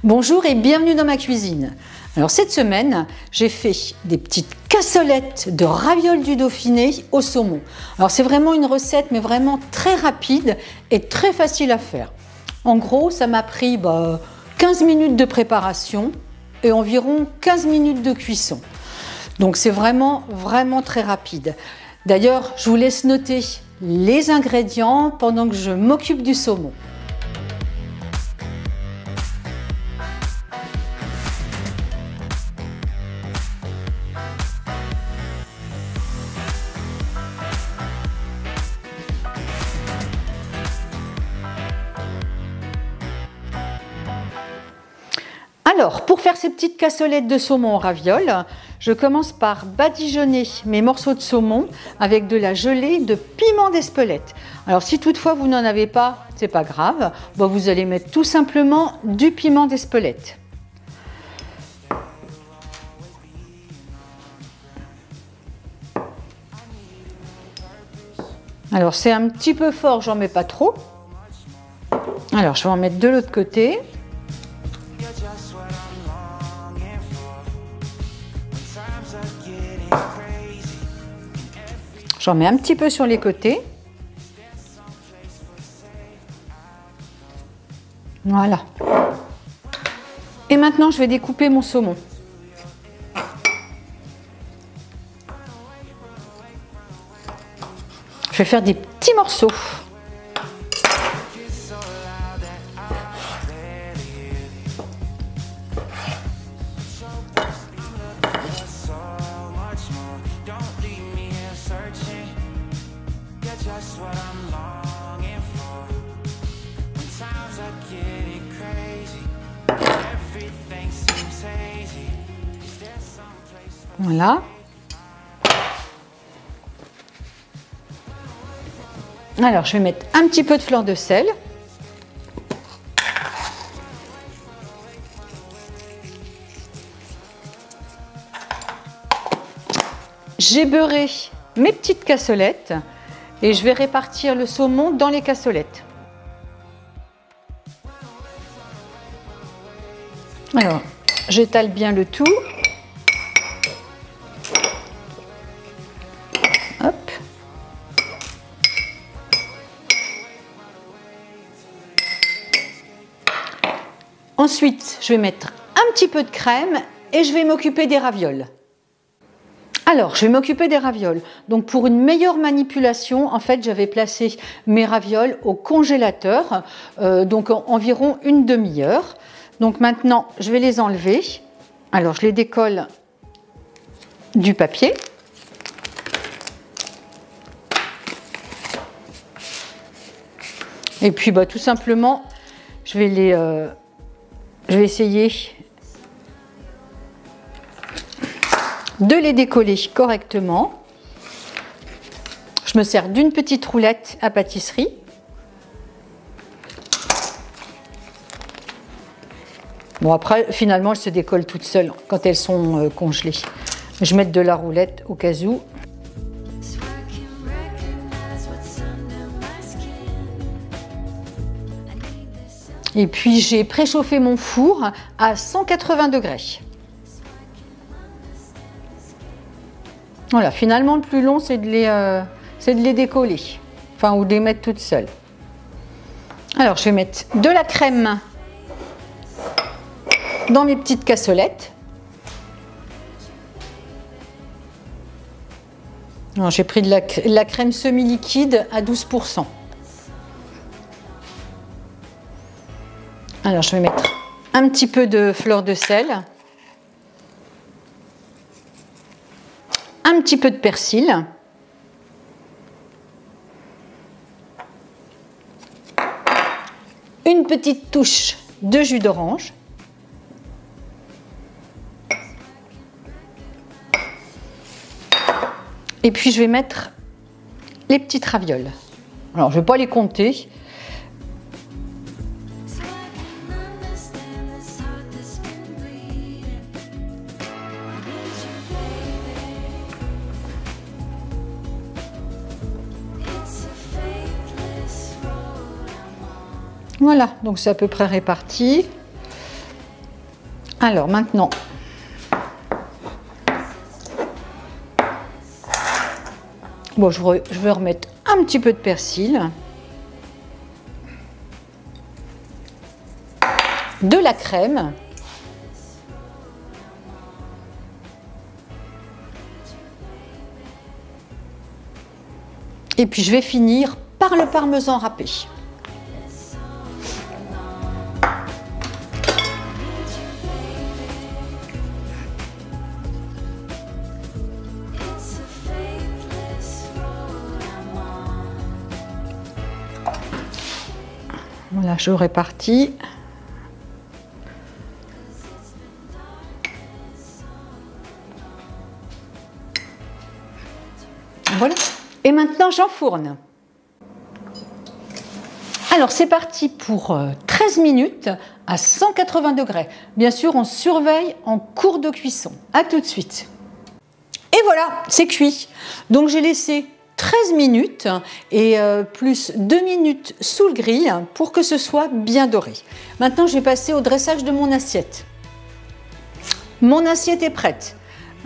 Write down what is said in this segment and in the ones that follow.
Bonjour et bienvenue dans ma cuisine. Alors cette semaine, j'ai fait des petites cassolettes de ravioles du Dauphiné au saumon. Alors c'est vraiment une recette mais vraiment très rapide et très facile à faire. En gros, ça m'a pris 15 minutes de préparation et environ 15 minutes de cuisson. Donc c'est vraiment très rapide. D'ailleurs, je vous laisse noter les ingrédients pendant que je m'occupe du saumon. Alors, pour faire ces petites cassolettes de saumon en ravioles, je commence par badigeonner mes morceaux de saumon avec de la gelée de piment d'Espelette. Alors, si toutefois vous n'en avez pas, c'est pas grave, vous allez mettre tout simplement du piment d'Espelette. Alors, c'est un petit peu fort, j'en mets pas trop. Alors, je vais en mettre de l'autre côté. J'en mets un petit peu sur les côtés. Voilà. Et maintenant, je vais découper mon saumon. Je vais faire des petits morceaux. Voilà. Alors, je vais mettre un petit peu de fleur de sel. J'ai beurré mes petites cassolettes et je vais répartir le saumon dans les cassolettes. Alors, j'étale bien le tout. Hop. Ensuite, je vais mettre un petit peu de crème et je vais m'occuper des ravioles. Alors, je vais m'occuper des ravioles. Donc, pour une meilleure manipulation, en fait, j'avais placé mes ravioles au congélateur, donc environ une demi-heure. Donc maintenant, je vais les enlever. Alors, je les décolle du papier. Et puis, tout simplement, je vais essayer de les décoller correctement. Je me sers d'une petite roulette à pâtisserie. Bon, après, finalement, elles se décollent toutes seules quand elles sont congelées. Je vais mettre de la roulette au cas où. Et puis, j'ai préchauffé mon four à 180 degrés. Voilà, finalement, le plus long, c'est de les décoller. Enfin, ou de les mettre toutes seules. Alors, je vais mettre de la crème dans mes petites cassolettes. J'ai pris de la crème semi-liquide à 12%. Alors, je vais mettre un petit peu de fleur de sel, un petit peu de persil, une petite touche de jus d'orange, et puis je vais mettre les petites ravioles. Alors, je ne vais pas les compter. Voilà, donc c'est à peu près réparti. Alors maintenant, bon, je vais remettre un petit peu de persil, de la crème, et puis je vais finir par le parmesan râpé. Voilà, je répartis. Voilà. Et maintenant, j'enfourne. Alors, c'est parti pour 13 minutes à 180 degrés. Bien sûr, on surveille en cours de cuisson. À tout de suite. Et voilà, c'est cuit. Donc, j'ai laissé 13 minutes et plus 2 minutes sous le grill pour que ce soit bien doré. Maintenant, je vais passer au dressage de mon assiette. Mon assiette est prête.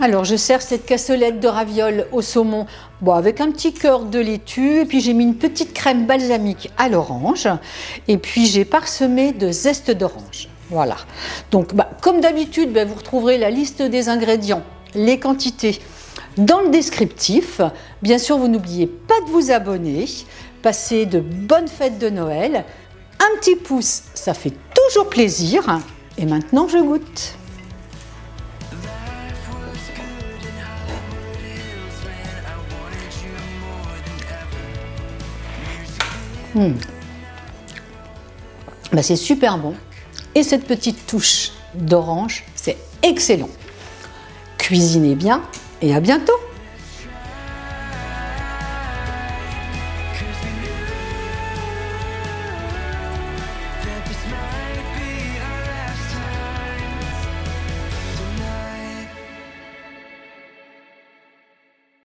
Alors, je sers cette cassolette de ravioles au saumon, bon, avec un petit cœur de laitue, et puis j'ai mis une petite crème balsamique à l'orange, et puis j'ai parsemé de zeste d'orange. Voilà. Donc, comme d'habitude, vous retrouverez la liste des ingrédients, les quantités dans le descriptif. Bien sûr, vous n'oubliez pas de vous abonner. Passez de bonnes fêtes de Noël. Un petit pouce, ça fait toujours plaisir. Et maintenant, je goûte. C'est super bon. Et cette petite touche d'orange, c'est excellent. Cuisinez bien et à bientôt!